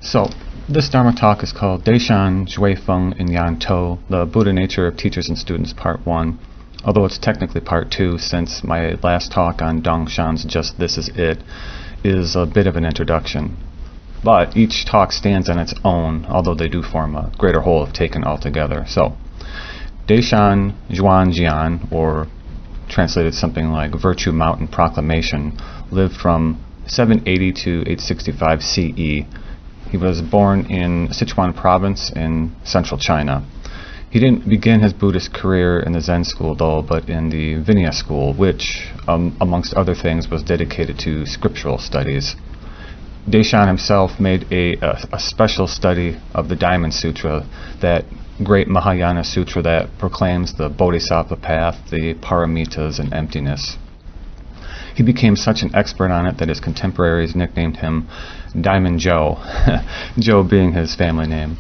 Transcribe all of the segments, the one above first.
So, this Dharma talk is called Deishan, Zhuifeng, and Yan To, the Buddha Nature of Teachers and Students, Part 1, although it's technically Part 2 since my last talk on Dongshan's Just This Is It is a bit of an introduction. But each talk stands on its own, although they do form a greater whole if taken all together. So, Deishan Zhuangjian, or translated something like Virtue Mountain Proclamation, lived from 780 to 865 CE. He was born in Sichuan province in central China. He didn't begin his Buddhist career in the Zen school though, but in the Vinaya school, which, amongst other things, was dedicated to scriptural studies. Deishan himself made a special study of the Diamond Sutra, that great Mahayana sutra that proclaims the Bodhisattva path, the paramitas, and emptiness. He became such an expert on it that his contemporaries nicknamed him Diamond Joe, Joe being his family name.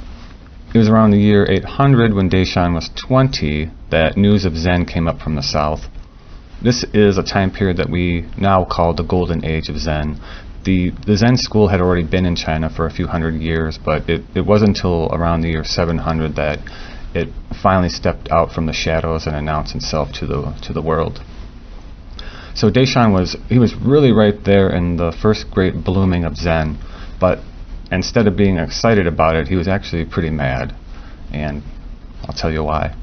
It was around the year 800 when Deishan was 20 that news of Zen came up from the south. This is a time period that we now call the Golden Age of Zen. The Zen school had already been in China for a few hundred years, but it wasn't until around the year 700 that it finally stepped out from the shadows and announced itself to the world. So Deishan was really right there in the first great blooming of Zen, but instead of being excited about it, he was actually pretty mad, and I'll tell you why.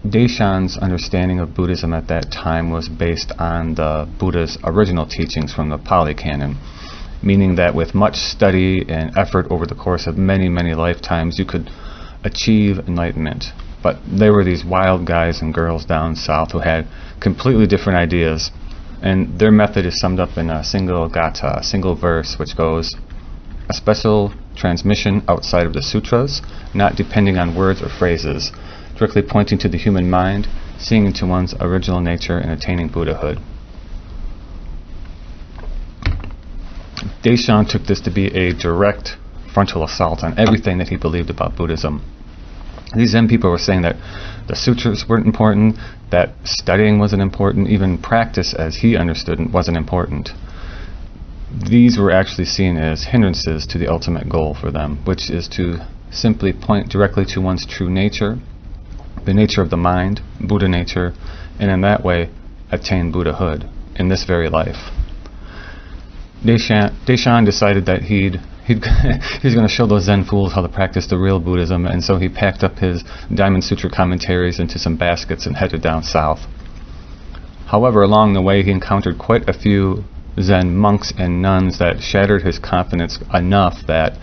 Deishan's understanding of Buddhism at that time was based on the Buddha's original teachings from the Pali Canon, meaning that with much study and effort over the course of many, many lifetimes, you could achieve enlightenment. But there were these wild guys and girls down south who had completely different ideas, and their method is summed up in a single gatha, a single verse, which goes, "A special transmission outside of the sutras, not depending on words or phrases, directly pointing to the human mind, seeing into one's original nature and attaining Buddhahood." Deishan took this to be a direct frontal assault on everything that he believed about Buddhism. These Zen people were saying that the sutras weren't important, that studying wasn't important, even practice as he understood it wasn't important. These were actually seen as hindrances to the ultimate goal for them, which is to simply point directly to one's true nature, the nature of the mind, Buddha nature, and in that way attain Buddhahood in this very life. Deishan decided that he was going to show those Zen fools how to practice the real Buddhism, and so he packed up his Diamond Sutra commentaries into some baskets and headed down south. However, along the way he encountered quite a few Zen monks and nuns that shattered his confidence enough that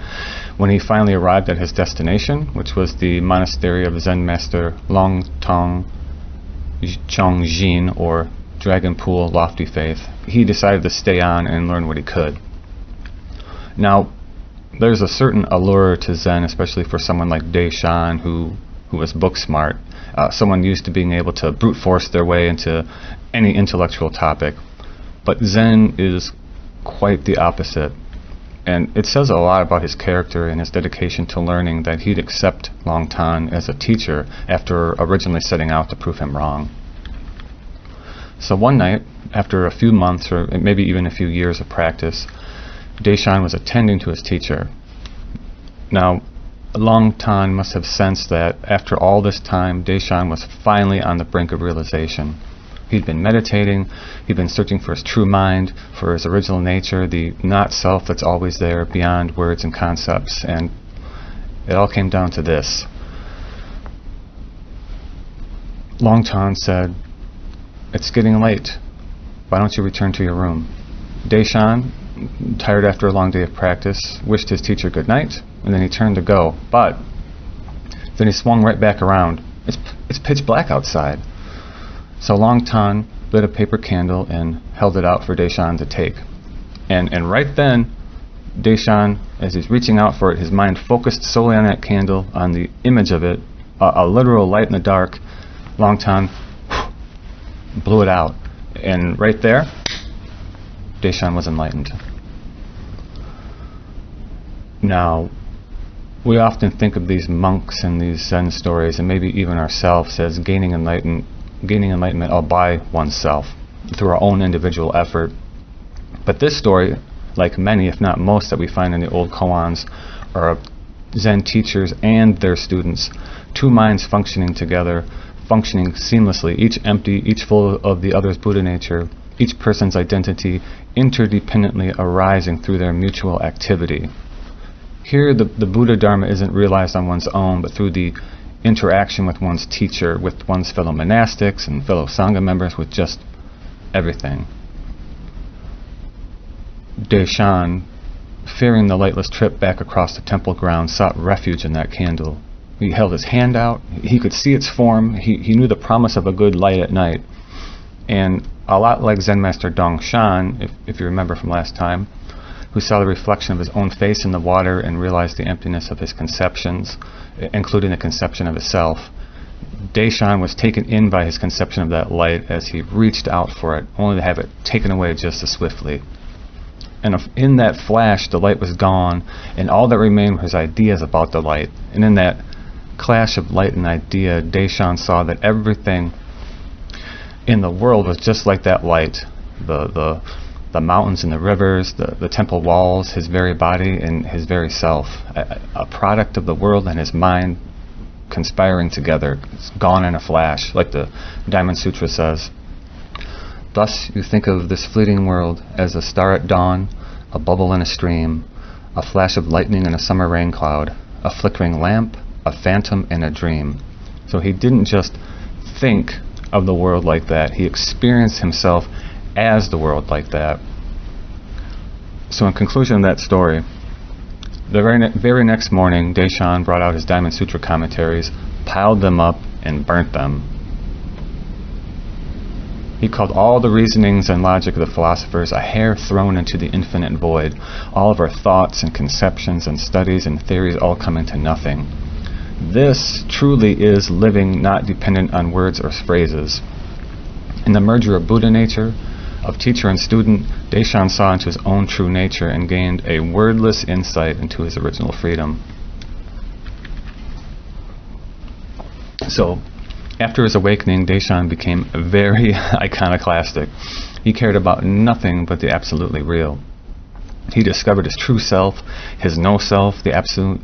when he finally arrived at his destination, which was the monastery of Zen master Longtong Chongjin, or Dragon Pool Lofty Faith, he decided to stay on and learn what he could. Now, there's a certain allure to Zen, especially for someone like Deishan, who was book smart, someone used to being able to brute force their way into any intellectual topic. But Zen is quite the opposite, and it says a lot about his character and his dedication to learning that he'd accept Longtan as a teacher after originally setting out to prove him wrong. So one night, after a few months or maybe even a few years of practice, Deishan was attending to his teacher. Now, Longtan must have sensed that after all this time, Deishan was finally on the brink of realization. He'd been meditating, he'd been searching for his true mind, for his original nature, the not-self that's always there beyond words and concepts, and it all came down to this. Longtan said, "It's getting late. Why don't you return to your room?" Deishan, tired after a long day of practice, wished his teacher good night, and then he turned to go, but then he swung right back around. It's pitch black outside. So Longtan lit a paper candle and held it out for Deishan to take. And right then, Deishan, as he's reaching out for it, his mind focused solely on that candle, on the image of it, a literal light in the dark. Longtan blew it out. And right there, Deishan was enlightened. Now, we often think of these monks and these Zen stories, and maybe even ourselves, as gaining enlightenment all by oneself through our own individual effort. But this story like many, if not most, that we find in the old koans, are Zen teachers and their students, two minds functioning together, functioning seamlessly, each empty, each full of the other's Buddha nature, each person's identity interdependently arising through their mutual activity. Here, the Buddha Dharma isn't realized on one's own, but through the interaction with one's teacher, with one's fellow monastics and fellow Sangha members, with just everything. Deshan, fearing the lightless trip back across the temple grounds, sought refuge in that candle. He held his hand out. He could see its form. He knew the promise of a good light at night. And a lot like Zen Master Dongshan, if you remember from last time, who saw the reflection of his own face in the water and realized the emptiness of his conceptions, including the conception of his self, Deshan was taken in by his conception of that light as he reached out for it, only to have it taken away just as swiftly. And in that flash, the light was gone, and all that remained were his ideas about the light. And in that clash of light and idea, Deshan saw that everything in the world was just like that light. The mountains and the rivers, the temple walls, his very body and his very self. A product of the world and his mind conspiring together. It's gone in a flash, like the Diamond Sutra says. Thus you think of this fleeting world as a star at dawn, a bubble in a stream, a flash of lightning in a summer rain cloud, a flickering lamp, a phantom in a dream. So he didn't just think of the world like that, he experienced himself as the world like that. So in conclusion of that story, the very next morning, Deshan brought out his Diamond Sutra commentaries, piled them up, and burnt them. He called all the reasonings and logic of the philosophers a hair thrown into the infinite void, all of our thoughts and conceptions and studies and theories all coming to nothing. This truly is living not dependent on words or phrases. In the merger of Buddha nature, of teacher and student, Deshan saw into his own true nature and gained a wordless insight into his original freedom. So, after his awakening, Deshan became very iconoclastic. He cared about nothing but the absolutely real. He discovered his true self, his no self, the absolute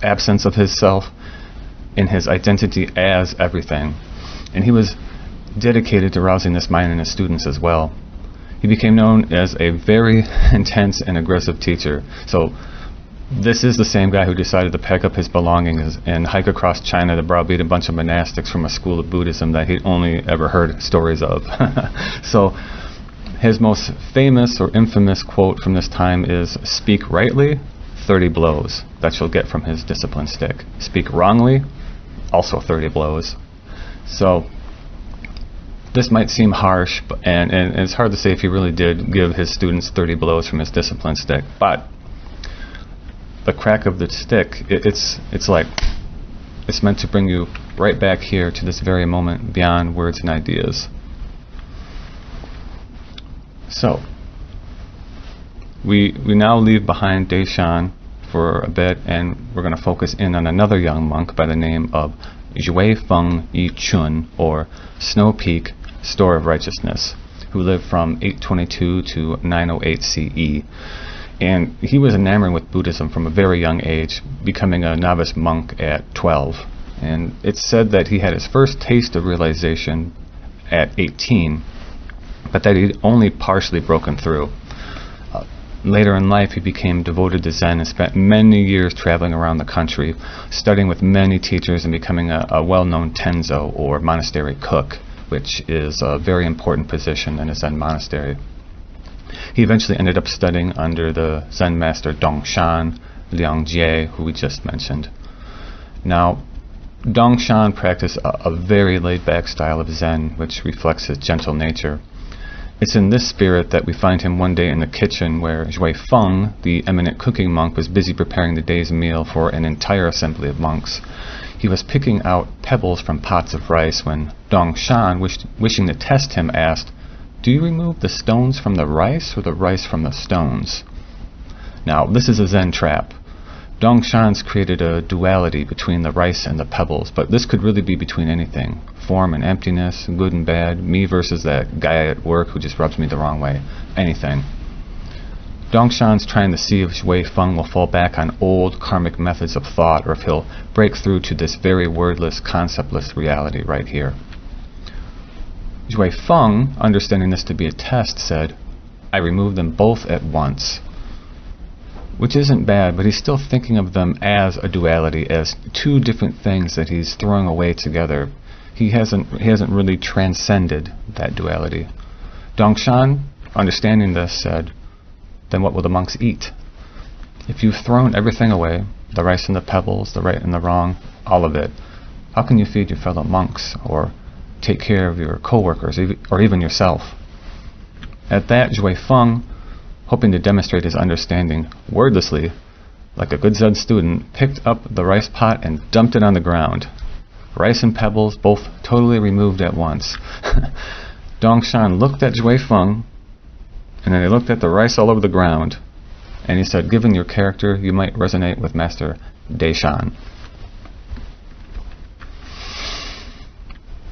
absence of his self, in his identity as everything. And he was dedicated to rousing this mind in his students as well. He became known as a very intense and aggressive teacher. So this is the same guy who decided to pack up his belongings and hike across China to browbeat a bunch of monastics from a school of Buddhism that he'd only ever heard stories of. So his most famous or infamous quote from this time is, "Speak rightly, 30 blows." That you'll get from his discipline stick. Speak wrongly, also 30 blows. So this might seem harsh, and it's hard to say if he really did give his students 30 blows from his discipline stick, but the crack of the stick, it's meant to bring you right back here to this very moment beyond words and ideas. So we now leave behind Deshan for a bit, and we're going to focus in on another young monk by the name of Zhui Feng Yi Chun, or Snow Peak Store of Righteousness, who lived from 822 to 908 CE. And he was enamored with Buddhism from a very young age, becoming a novice monk at 12. And it's said that he had his first taste of realization at 18, but that he'd only partially broken through. Later in life, he became devoted to Zen and spent many years traveling around the country, studying with many teachers and becoming a well-known tenzo, or monastery cook, which is a very important position in a Zen monastery. He eventually ended up studying under the Zen master Dongshan Liangjie, who we just mentioned. Now, Dongshan practiced a very laid-back style of Zen, which reflects his gentle nature. It's in this spirit that we find him one day in the kitchen where Zhui Feng, the eminent cooking monk, was busy preparing the day's meal for an entire assembly of monks. He was picking out pebbles from pots of rice when Dongshan, wishing to test him, asked, "Do you remove the stones from the rice or the rice from the stones?" Now, this is a Zen trap. Dongshan's created a duality between the rice and the pebbles, but this could really be between anything. Form and emptiness, good and bad, me versus that guy at work who just rubs me the wrong way, anything. Dongshan's trying to see if Shui Feng will fall back on old karmic methods of thought or if he'll break through to this very wordless, conceptless reality right here. Shui Feng, understanding this to be a test, said, "I removed them both at once." Which isn't bad, but he's still thinking of them as a duality, as two different things that he's throwing away together. He hasn't really transcended that duality. Dongshan, understanding this, said, "Then what will the monks eat? If you've thrown everything away, the rice and the pebbles, the right and the wrong, all of it, how can you feed your fellow monks or take care of your co-workers or even yourself?" At that, Shui Feng, hoping to demonstrate his understanding, wordlessly, like a good Zen student, picked up the rice pot and dumped it on the ground. Rice and pebbles, both totally removed at once. Dongshan looked at Shui Feng, and then he looked at the rice all over the ground, and he said, "Given your character, you might resonate with Master Deshan."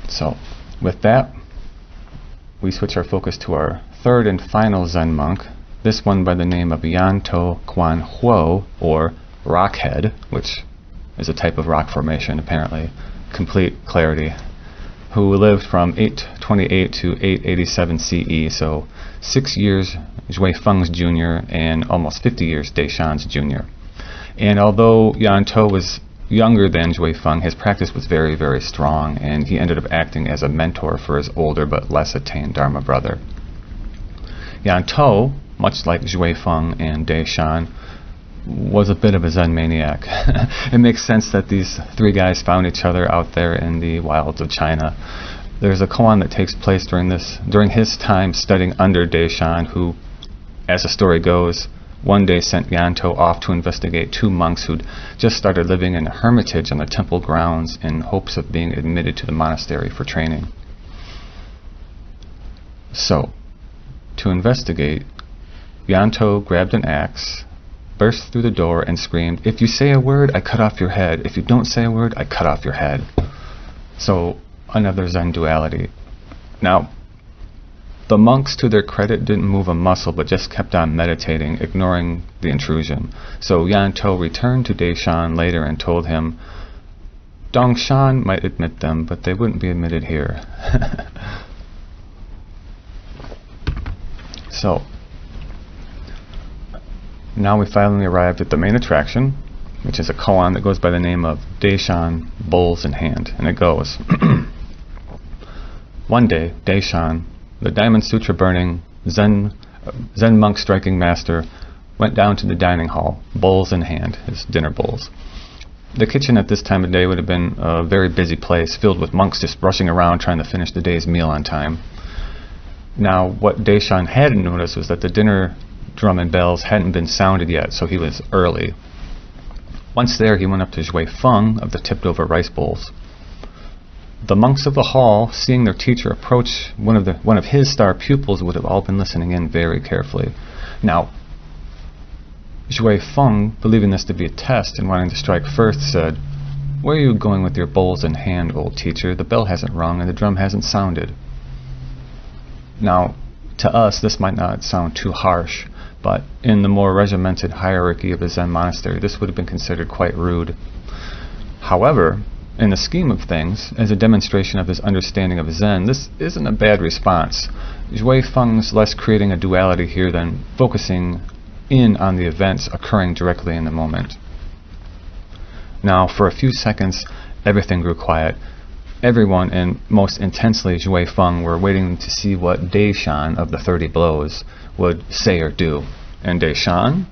So, with that, we switch our focus to our third and final Zen monk, this one by the name of Yantou Quan Huo, or Rockhead, which is a type of rock formation, apparently, complete clarity, who lived from 828 to 887 CE, so 6 years Shui Feng's junior and almost 50 years Deshan's junior. And although Yantou was younger than Shui Feng, his practice was very, very strong, and he ended up acting as a mentor for his older but less attained Dharma brother. Yantou, much like Shui Feng and Deshan, was a bit of a Zen maniac. It makes sense that these three guys found each other out there in the wilds of China. There's a koan that takes place during his time studying under Deshan, who, as the story goes, one day sent Yantou off to investigate two monks who'd just started living in a hermitage on the temple grounds in hopes of being admitted to the monastery for training. So, to investigate, Yantou grabbed an axe, burst through the door, and screamed, "If you say a word, I cut off your head. If you don't say a word, I cut off your head." So, another Zen duality. Now, the monks, to their credit, didn't move a muscle, but just kept on meditating, ignoring the intrusion. So Yantou returned to Deshan later and told him, "Dongshan might admit them, but they wouldn't be admitted here." So, now we finally arrived at the main attraction, which is a koan that goes by the name of Deshan Bowls in Hand, and it goes, "One day, Deshan, the Diamond Sutra burning Zen monk striking master, went down to the dining hall, bowls in hand," his dinner bowls. The kitchen at this time of day would have been a very busy place, filled with monks just rushing around trying to finish the day's meal on time. Now, what Deshan hadn't noticed was that the dinner drum and bells hadn't been sounded yet, so he was early. Once there, he went up to Shui Feng of the tipped-over rice bowls. The monks of the hall, seeing their teacher approach one of his star pupils, would have all been listening in very carefully. Now, Shui Feng, believing this to be a test and wanting to strike first, said, "Where are you going with your bowls in hand, old teacher? The bell hasn't rung and the drum hasn't sounded." Now, to us, this might not sound too harsh, but in the more regimented hierarchy of a Zen monastery, this would have been considered quite rude. However, in the scheme of things, as a demonstration of his understanding of Zen, this isn't a bad response. Shui Feng's less creating a duality here than focusing in on the events occurring directly in the moment. Now, for a few seconds, everything grew quiet. Everyone, and most intensely Shui Feng, were waiting to see what Deshan of the 30 blows would say or do. And Deshan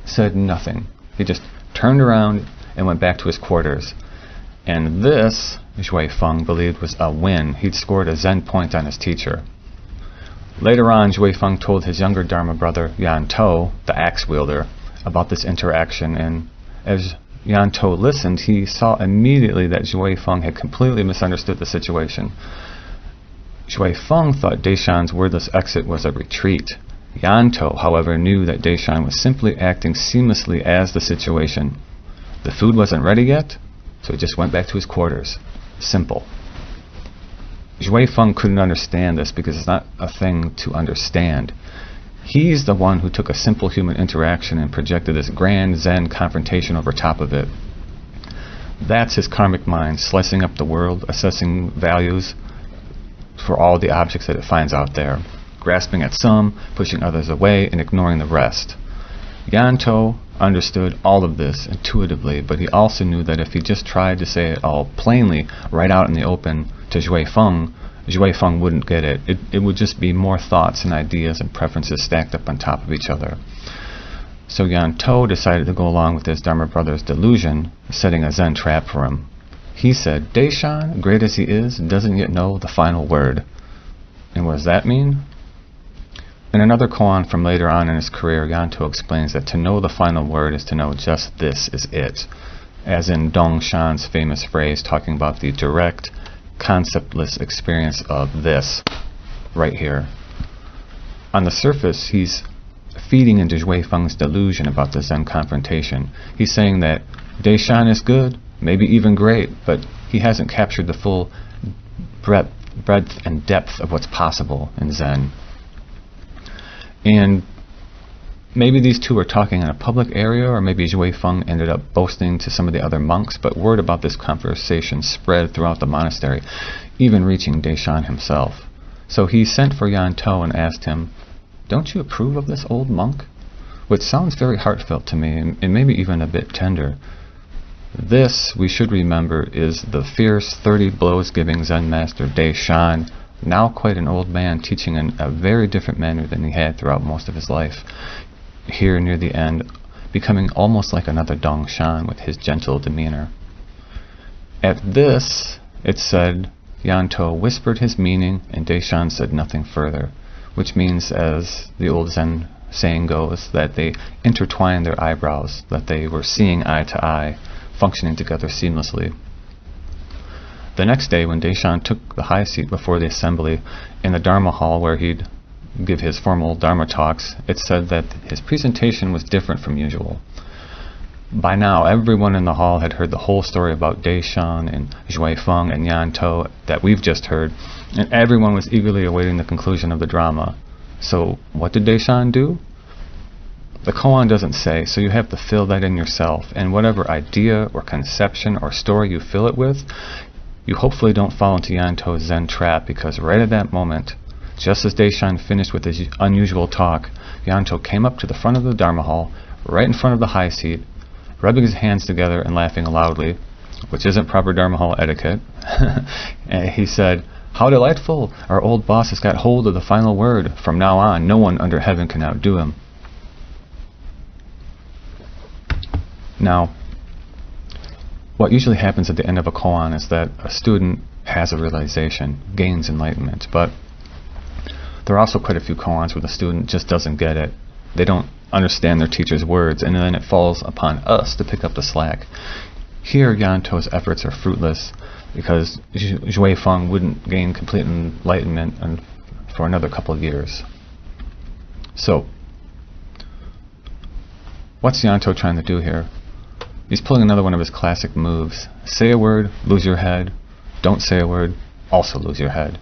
said nothing. He just turned around and went back to his quarters. And this, Shui Feng believed, was a win. He'd scored a Zen point on his teacher. Later on, Shui Feng told his younger Dharma brother, Yantou, the axe wielder, about this interaction, and as Yantou listened, he saw immediately that Shui Feng had completely misunderstood the situation. Shui Feng thought Deshan's wordless exit was a retreat. Yantou, however, knew that Deshan was simply acting seamlessly as the situation. The food wasn't ready yet, so he just went back to his quarters. Simple. Shui Feng couldn't understand this because it's not a thing to understand. He's the one who took a simple human interaction and projected this grand Zen confrontation over top of it. That's his karmic mind, slicing up the world, assessing values for all the objects that it finds out there, grasping at some, pushing others away, and ignoring the rest. Yanto understood all of this intuitively, but he also knew that if he just tried to say it all plainly, right out in the open, to Zhui Feng wouldn't get it. It would just be more thoughts and ideas and preferences stacked up on top of each other. So Yanto decided to go along with his Dharma brother's delusion, setting a Zen trap for him. He said, Deshan, great as he is, doesn't yet know the final word. And what does that mean? In another koan from later on in his career, Yanto explains that to know the final word is to know just this is it, as in Dongshan's famous phrase talking about the direct, conceptless experience of this, right here. On the surface, he's feeding into Zhui Feng's delusion about the Zen confrontation. He's saying that Deshan is good, maybe even great, but he hasn't captured the full breadth and depth of what's possible in Zen. And maybe these two were talking in a public area, or maybe Zhui Feng ended up boasting to some of the other monks, but word about this conversation spread throughout the monastery, even reaching Deshan himself. So he sent for Yanto and asked him, don't you approve of this old monk? Which sounds very heartfelt to me, and maybe even a bit tender. This, we should remember, is the fierce 30 blows giving Zen master Deshan, now quite an old man, teaching in a very different manner than he had throughout most of his life. Here near the end, becoming almost like another Dongshan with his gentle demeanor. At this, it said, Yanto whispered his meaning and Deshan said nothing further, which means, as the old Zen saying goes, that they intertwined their eyebrows, that they were seeing eye to eye, functioning together seamlessly. The next day, when Deshan took the high seat before the assembly in the Dharma hall where he'd give his formal Dharma talks, it said that his presentation was different from usual. By now, everyone in the hall had heard the whole story about Deshan and Zhui Feng and Yanto that we've just heard, and everyone was eagerly awaiting the conclusion of the drama. So, what did Deshan do? The koan doesn't say, so you have to fill that in yourself, and whatever idea or conception or story you fill it with, you hopefully don't fall into Yanto's Zen trap, because right at that moment, just as Deshan finished with his unusual talk, Yanto came up to the front of the Dharma hall, right in front of the high seat, rubbing his hands together and laughing loudly, which isn't proper Dharma hall etiquette. And he said, how delightful! Our old boss has got hold of the final word. From now on, no one under heaven can outdo him. Now, what usually happens at the end of a koan is that a student has a realization, gains enlightenment, but there are also quite a few koans where the student just doesn't get it. They don't understand their teacher's words, and then it falls upon us to pick up the slack. Here, Yanto's efforts are fruitless, because Zhui Feng wouldn't gain complete enlightenment for another couple of years. So, what's Yanto trying to do here? He's pulling another one of his classic moves. Say a word, lose your head. Don't say a word, also lose your head.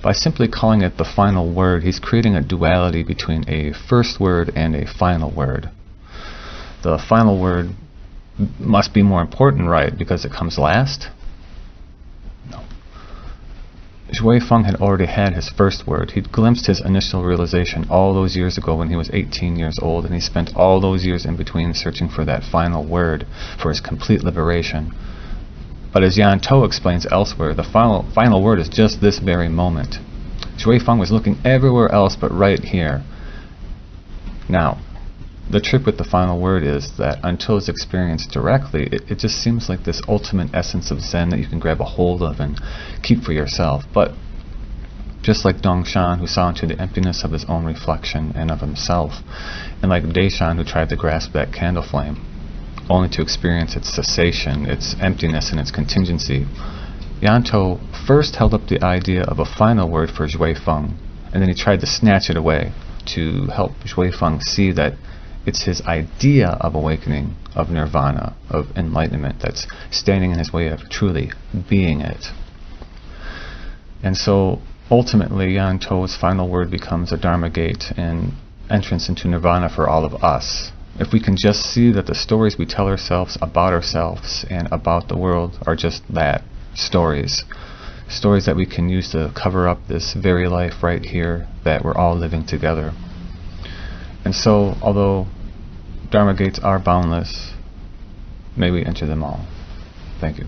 By simply calling it the final word, he's creating a duality between a first word and a final word. The final word must be more important, right, because it comes last? No. Zhui Feng had already had his first word. He'd glimpsed his initial realization all those years ago when he was 18 years old, and he spent all those years in between searching for that final word, for his complete liberation. But as Yanto explains elsewhere, the final word is just this very moment. Zhui Feng was looking everywhere else but right here. Now, the trick with the final word is that until it's experienced directly, it just seems like this ultimate essence of Zen that you can grab a hold of and keep for yourself. But just like Dongshan, who saw into the emptiness of his own reflection and of himself, and like Deshan, who tried to grasp that candle flame, only to experience its cessation, its emptiness, and its contingency, Yanto first held up the idea of a final word for Zhui Feng, and then he tried to snatch it away to help Zhui Feng see that it's his idea of awakening, of nirvana, of enlightenment that's standing in his way of truly being it. And so ultimately Yanto's final word becomes a Dharma gate, and entrance into nirvana for all of us. If we can just see that the stories we tell ourselves and about the world are just that, stories that we can use to cover up this very life right here that we're all living together. And so, although Dharma gates are boundless, may we enter them all. Thank you.